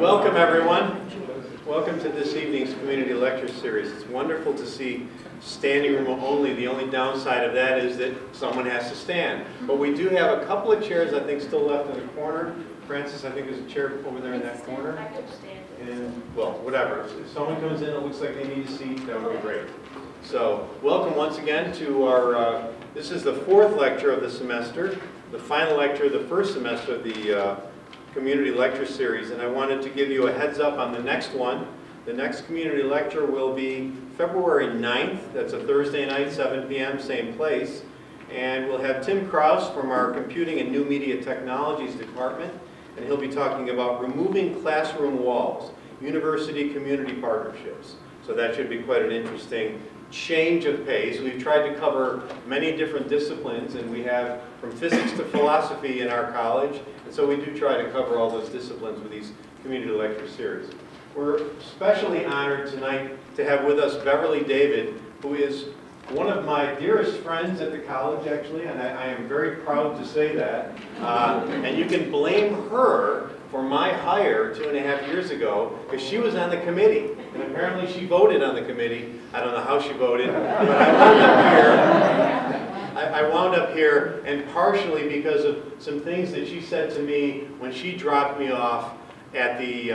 Welcome, everyone. Welcome to this evening's community lecture series. It's wonderful to see standing room only. The only downside of that is that someone has to stand. But we do have a couple of chairs, I think, still left in the corner. Francis, I think there's a chair over there in that corner. I could stand. And, well, whatever. If someone comes in that looks like they need a seat, that would be great. So, welcome once again to our, this is the fourth lecture of the semester, the final lecture of the first semester of the community lecture series. And I wanted to give you a heads up on the next one. The next community lecture will be February 9th. That's a Thursday night, 7 p.m., same place. And we'll have Tim Kraus from our Computing and New Media Technologies department. And he'll be talking about removing classroom walls, university-community partnerships. So that should be quite an interesting change of pace. We've tried to cover many different disciplines, and we have from physics to philosophy in our college. And so we do try to cover all those disciplines with these community lecture series. We're especially honored tonight to have with us Beverley David, who is one of my dearest friends at the college, actually, and I am very proud to say that. And you can blame her for my hire 2.5 years ago, because she was on the committee, and apparently she voted on the committee. I don't know how she voted, but I wound up here, and partially because of some things that she said to me when she dropped me off at the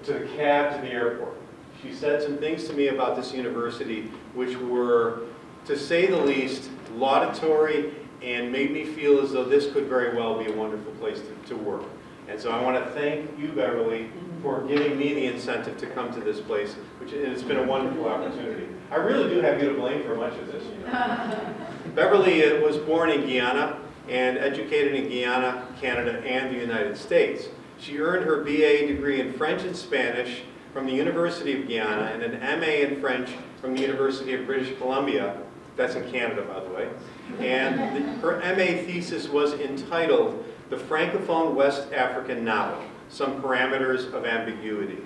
to the cab to the airport. She said some things to me about this university which were, to say the least, laudatory and made me feel as though this could very well be a wonderful place to work. And so I want to thank you, Beverley, for giving me the incentive to come to this place, which it's been a wonderful opportunity. I really do have you to blame for much of this. You know. Beverley was born in Guyana and educated in Guyana, Canada, and the United States. She earned her BA degree in French and Spanish from the University of Guyana and an MA in French from the University of British Columbia. That's in Canada, by the way. And her MA thesis was entitled The Francophone West African Novel, Some Parameters of Ambiguity.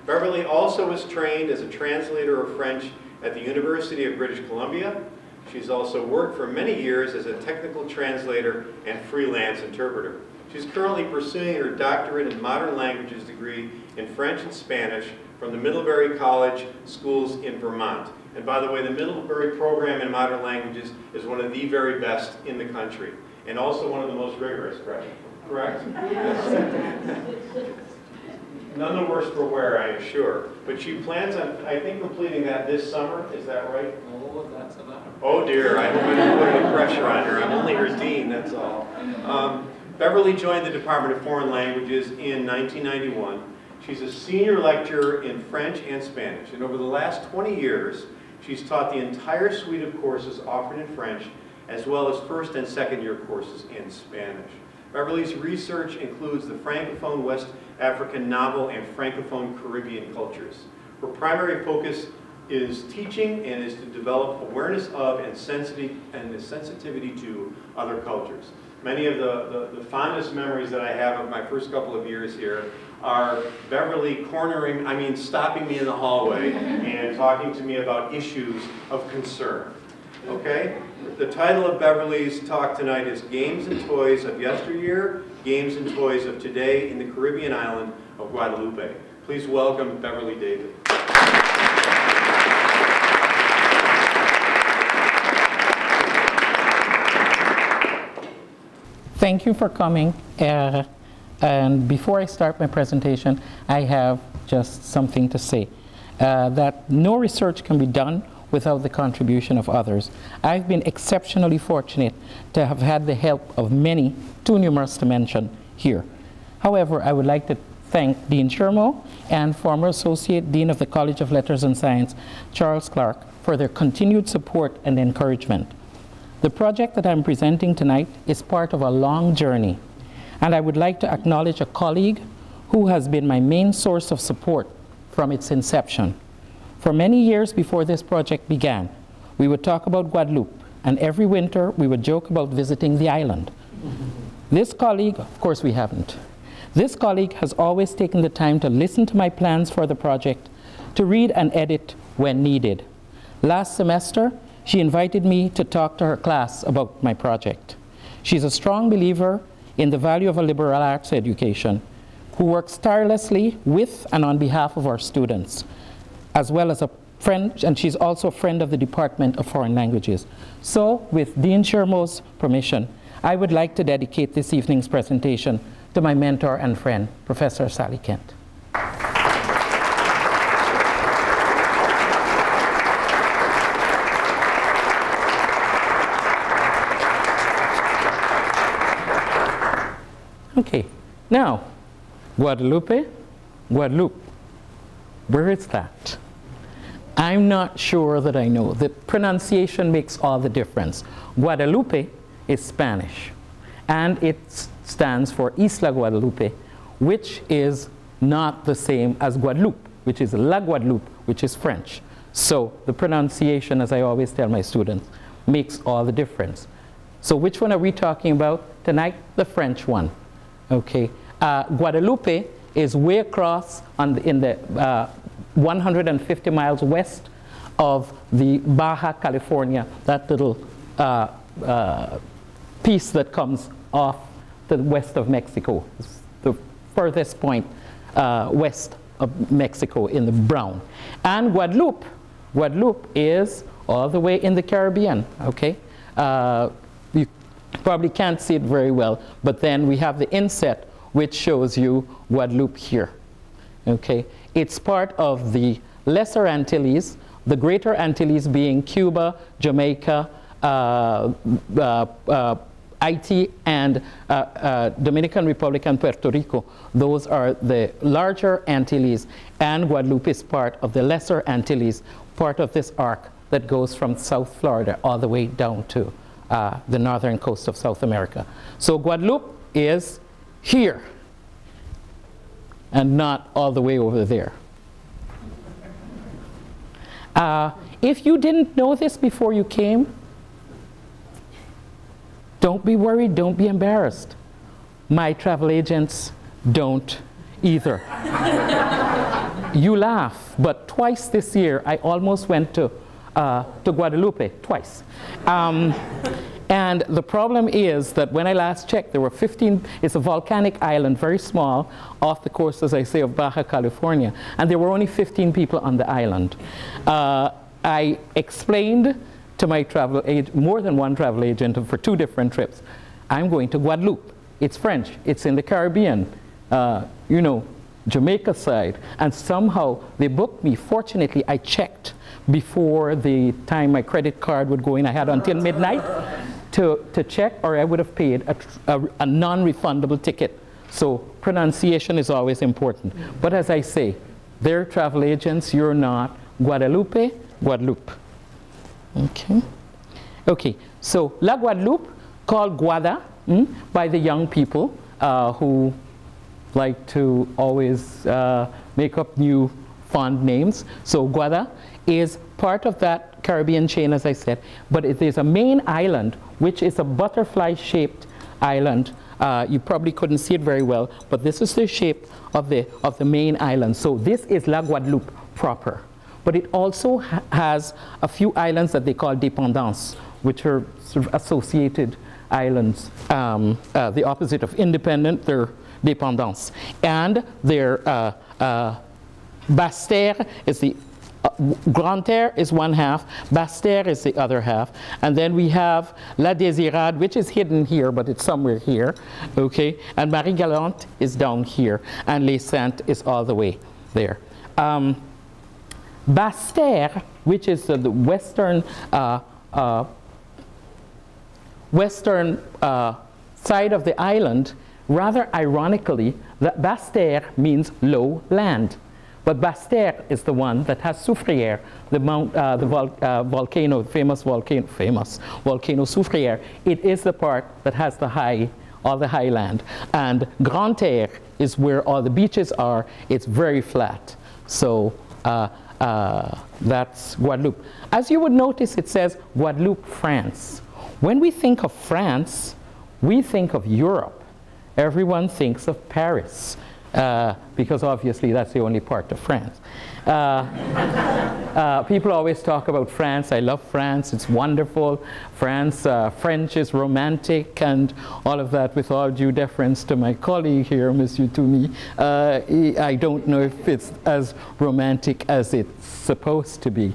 Beverley also was trained as a translator of French at the University of British Columbia. She's also worked for many years as a technical translator and freelance interpreter. She's currently pursuing her doctorate in modern languages degree in French and Spanish from the Middlebury College Schools in Vermont. And by the way, the Middlebury program in modern languages is one of the very best in the country, and also one of the most rigorous, correct? Yes. None the worse for wear, I am sure. But she plans on, I think, completing that this summer. Is that right? Oh, that's a matter. Oh dear, I hope I didn't put any pressure on her. I'm only her dean, that's all. Beverley joined the Department of Foreign Languages in 1991. She's a senior lecturer in French and Spanish, and over the last 20 years, she's taught the entire suite of courses offered in French, as well as first and second year courses in Spanish. Beverley's research includes the Francophone West African novel and Francophone Caribbean cultures. Her primary focus is teaching and is to develop awareness of and sensitivity to other cultures. Many of the fondest memories that I have of my first couple of years here are Beverley stopping me in the hallway and talking to me about issues of concern. Okay? The title of Beverley's talk tonight is Games and Toys of Yesteryear, Games and Toys of Today in the Caribbean island of Guadeloupe. Please welcome Beverley David. Thank you for coming. And before I start my presentation, I have just something to say. That no research can be done without the contribution of others. I've been exceptionally fortunate to have had the help of many, too numerous to mention here. However, I would like to thank Dean Shermo and former Associate Dean of the College of Letters and Science, Charles Clark, for their continued support and encouragement. The project that I'm presenting tonight is part of a long journey, and I would like to acknowledge a colleague who has been my main source of support from its inception. For many years before this project began, we would talk about Guadeloupe, and every winter we would joke about visiting the island. This colleague, of course we haven't. This colleague has always taken the time to listen to my plans for the project, to read and edit when needed. Last semester, she invited me to talk to her class about my project. She's a strong believer in the value of a liberal arts education, who works tirelessly with and on behalf of our students, as well as a friend, and she's also a friend of the Department of Foreign Languages. So, with Dean Shermo's permission, I would like to dedicate this evening's presentation to my mentor and friend, Professor Sally Kent. Okay, now, Guadeloupe, where is that? I'm not sure that I know. The pronunciation makes all the difference. Guadeloupe is Spanish, and it stands for Isla Guadalupe, which is not the same as Guadeloupe, which is La Guadeloupe, which is French. So the pronunciation, as I always tell my students, makes all the difference. So which one are we talking about tonight? The French one. Okay. Guadeloupe is way across in the 150 miles west of the Baja California, that little piece that comes off to the west of Mexico. It's the furthest point west of Mexico in the brown. And Guadeloupe is all the way in the Caribbean, okay? You probably can't see it very well, but then we have the inset which shows you Guadeloupe here, okay? It's part of the Lesser Antilles, the Greater Antilles being Cuba, Jamaica, Haiti, and Dominican Republic and Puerto Rico. Those are the larger Antilles, and Guadeloupe is part of the Lesser Antilles, part of this arc that goes from South Florida all the way down to the northern coast of South America. So Guadeloupe is here, and not all the way over there. If you didn't know this before you came, don't be worried, don't be embarrassed. My travel agents don't either. You laugh, but twice this year I almost went to Guadeloupe, twice. And the problem is that when I last checked, there were 15, it's a volcanic island, very small, off the coast, as I say, of Baja California, and there were only 15 people on the island. I explained to my travel agent, more than one travel agent for 2 different trips, I'm going to Guadeloupe. It's French, it's in the Caribbean, you know, Jamaica side, and somehow they booked me. Fortunately, I checked before the time my credit card would go in. I had until midnight to check, or I would have paid a non-refundable ticket. So pronunciation is always important. But as I say, they're travel agents, you're not. Guadeloupe, Guadeloupe. Okay. Okay, so La Guadeloupe, called Guada by the young people who like to always make up new fond names. So Guada is part of that Caribbean chain, as I said, but there's a main island, which is a butterfly-shaped island. You probably couldn't see it very well, but this is the shape of the main island. So this is La Guadeloupe proper. But it also has a few islands that they call dépendance, which are sort of associated islands, the opposite of independent, they're dépendance. And their Basse-Terre is the Grande-Terre is one half, Basse-Terre is the other half, and then we have La Désirade, which is hidden here, but it's somewhere here, okay, and Marie-Galante is down here, and Les Saintes is all the way there. Basse-Terre, which is the western side of the island, rather ironically, Basse-Terre means low land. But Basse-Terre is the one that has Soufrière, the volcano, famous volcano Soufrière. It is the part that has all the high land. And Grande-Terre is where all the beaches are. It's very flat. So that's Guadeloupe. As you would notice, it says Guadeloupe, France. When we think of France, we think of Europe. Everyone thinks of Paris. because obviously that's the only part of France. People always talk about France. I love France. It's wonderful. France, French is romantic and all of that, with all due deference to my colleague here, Monsieur Toumi. I don't know if it's as romantic as it's supposed to be.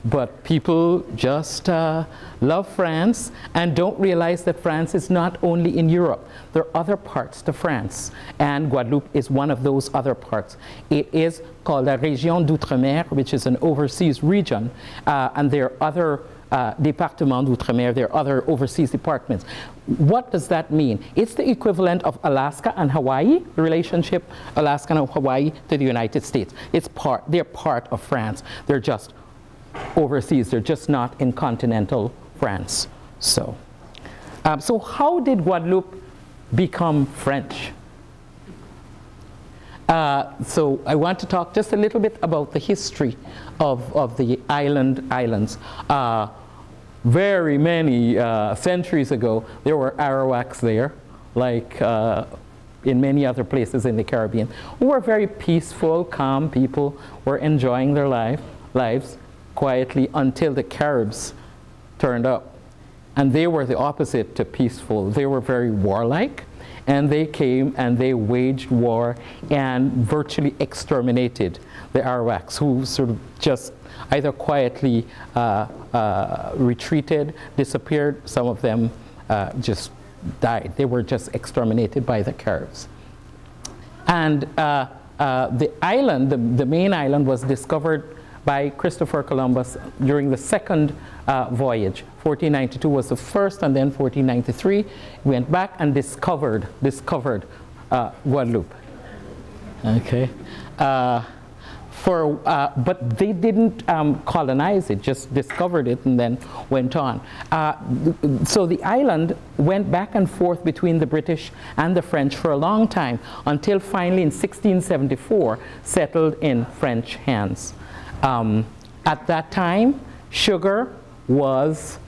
But people just love France and don't realize that France is not only in Europe. There are other parts to France, and Guadeloupe is one of those other parts. It is called la Région d'Outre-mer, which is an overseas region, and there are other départements d'Outre-mer, there are other overseas departments. What does that mean? It's the equivalent of Alaska and Hawaii, the relationship Alaska and Hawaii to the United States. They're part of France. They're just overseas, they're just not in continental France. So how did Guadeloupe become French? So I want to talk just a little bit about the history of the islands. Very many centuries ago, there were Arawaks there, like in many other places in the Caribbean, who were very peaceful, calm people, were enjoying their lives quietly until the Caribs turned up. And they were the opposite to peaceful. They were very warlike, and they came and they waged war and virtually exterminated the Arawaks, who sort of just either quietly retreated, disappeared. Some of them just died. They were just exterminated by the Caribs. And the island, the main island, was discovered by Christopher Columbus during the second voyage. 1492 was the first, and then 1493 went back and discovered Guadeloupe. Okay, but they didn't colonize it; just discovered it and then went on. So the island went back and forth between the British and the French for a long time, until finally in 1674 settled in French hands. At that time, sugar was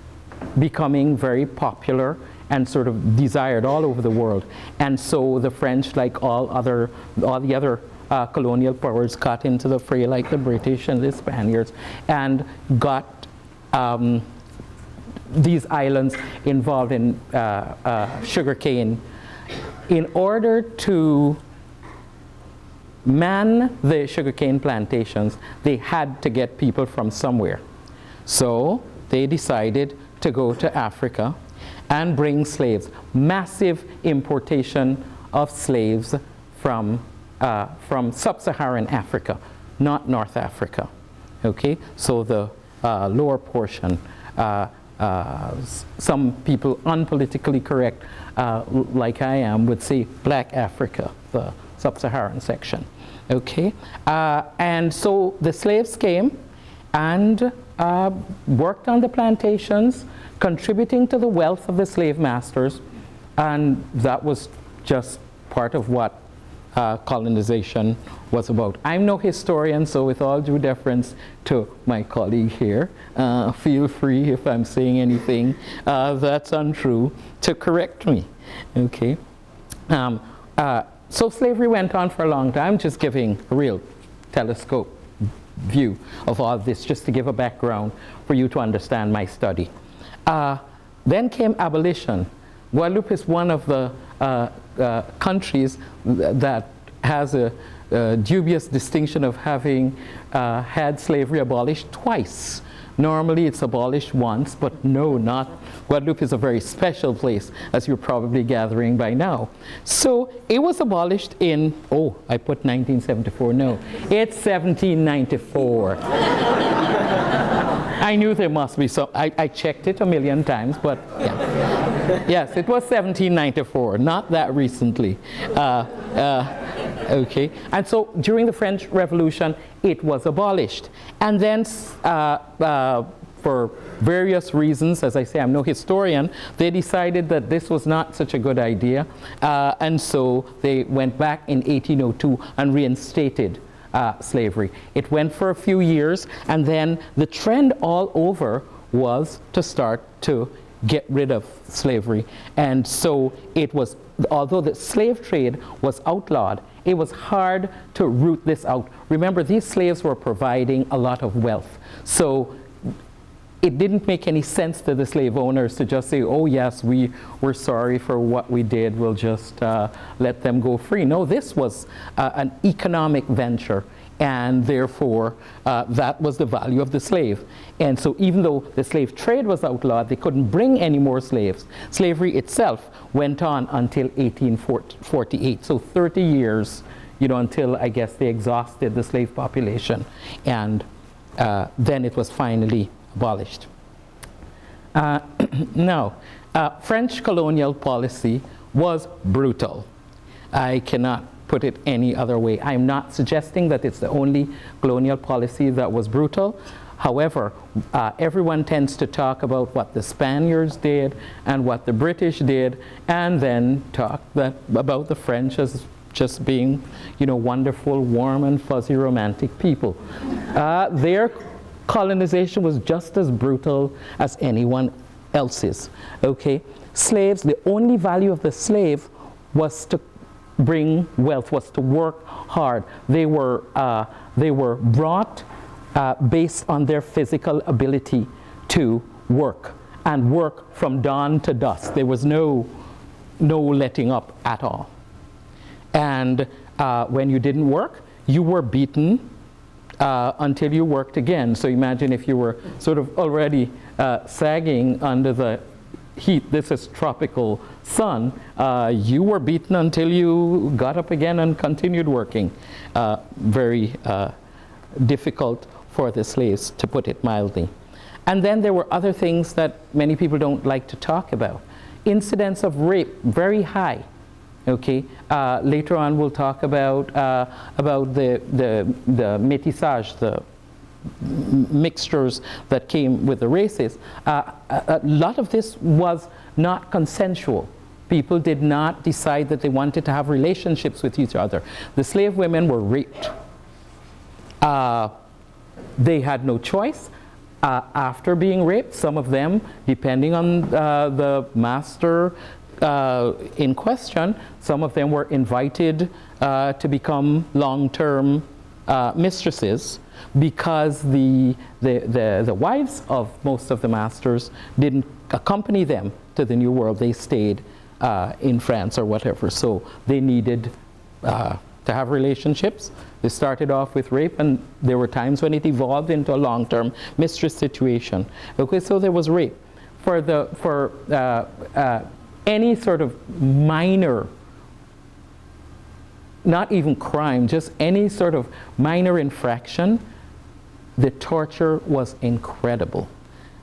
becoming very popular and sort of desired all over the world. And so the French, like all the other colonial powers, got into the fray, like the British and the Spaniards, and got these islands involved in sugarcane. In order to man the sugarcane plantations, they had to get people from somewhere. So they decided to go to Africa and bring slaves. Massive importation of slaves from sub-Saharan Africa, not North Africa. Okay, so the lower portion. Some people, unpolitically correct, like I am, would say Black Africa, the sub-Saharan section. Okay, and so the slaves came and worked on the plantations, contributing to the wealth of the slave masters, and that was just part of what colonization was about. I'm no historian, so with all due deference to my colleague here, feel free, if I'm saying anything that's untrue, to correct me. Okay. So slavery went on for a long time, just giving a real telescope view of all this, just to give a background for you to understand my study. Then came abolition. Guadeloupe is one of the countries that has a dubious distinction of having had slavery abolished twice. Normally it's abolished once, but no, not. Guadeloupe is a very special place, as you're probably gathering by now. So it was abolished in, oh, I put 1974, no, it's 1794. I knew there must be some, I checked it a million times, but yeah. Yes, it was 1794, not that recently. Okay, and so during the French Revolution, it was abolished. And then for various reasons, as I say, I'm no historian, they decided that this was not such a good idea. And so they went back in 1802 and reinstated slavery. It went for a few years, and then the trend all over was to start to get rid of slavery. And so it was although the slave trade was outlawed, it was hard to root this out. Remember, these slaves were providing a lot of wealth. So it didn't make any sense to the slave owners to just say, oh yes, we're sorry for what we did, we'll just let them go free. No, this was an economic venture, and therefore that was the value of the slave. And so even though the slave trade was outlawed, they couldn't bring any more slaves. Slavery itself went on until 1848, so 30 years, you know, until I guess they exhausted the slave population, and then it was finally abolished. Now, French colonial policy was brutal. I cannot put it any other way. I'm not suggesting that it's the only colonial policy that was brutal. However, everyone tends to talk about what the Spaniards did and what the British did, and then talk about the French as just being, you know, wonderful, warm and fuzzy romantic people. Their colonization was just as brutal as anyone else's. Okay, slaves, the only value of the slave was to bring wealth, was to work hard. They were brought based on their physical ability to work, and work from dawn to dusk. There was no letting up at all. And when you didn't work, you were beaten until you worked again. So imagine if you were sort of already sagging under the heat, this is tropical sun, you were beaten until you got up again and continued working. Very difficult for the slaves, to put it mildly. And then there were other things that many people don't like to talk about. Incidents of rape, very high. Okay, later on we'll talk about the métissage, the mixtures that came with the races. A lot of this was not consensual. People did not decide that they wanted to have relationships with each other. The slave women were raped. They had no choice. After being raped, some of them, depending on the master in question, some of them were invited to become long-term mistresses, because the wives of most of the masters didn't accompany them to the New World. They stayed in France or whatever, so they needed to have relationships. They started off with rape, and there were times when it evolved into a long-term mistress situation. Okay, so there was rape. For any sort of minor, not even crime, just any sort of minor infraction, the torture was incredible.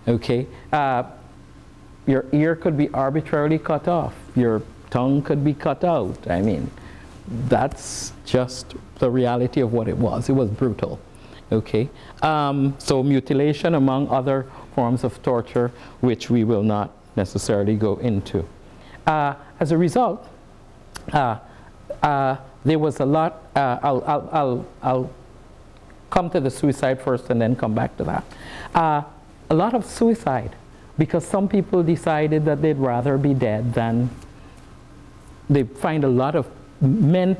Okay, your ear could be arbitrarily cut off. Your tongue could be cut out. I mean, that's just the reality of what it was. It was brutal. Okay, so mutilation, among other forms of torture, which we will not necessarily go into. As a result, there was a lot. I'll come to the suicide first and then come back to that. A lot of suicide, because some people decided that they'd rather be dead than, they find a lot of men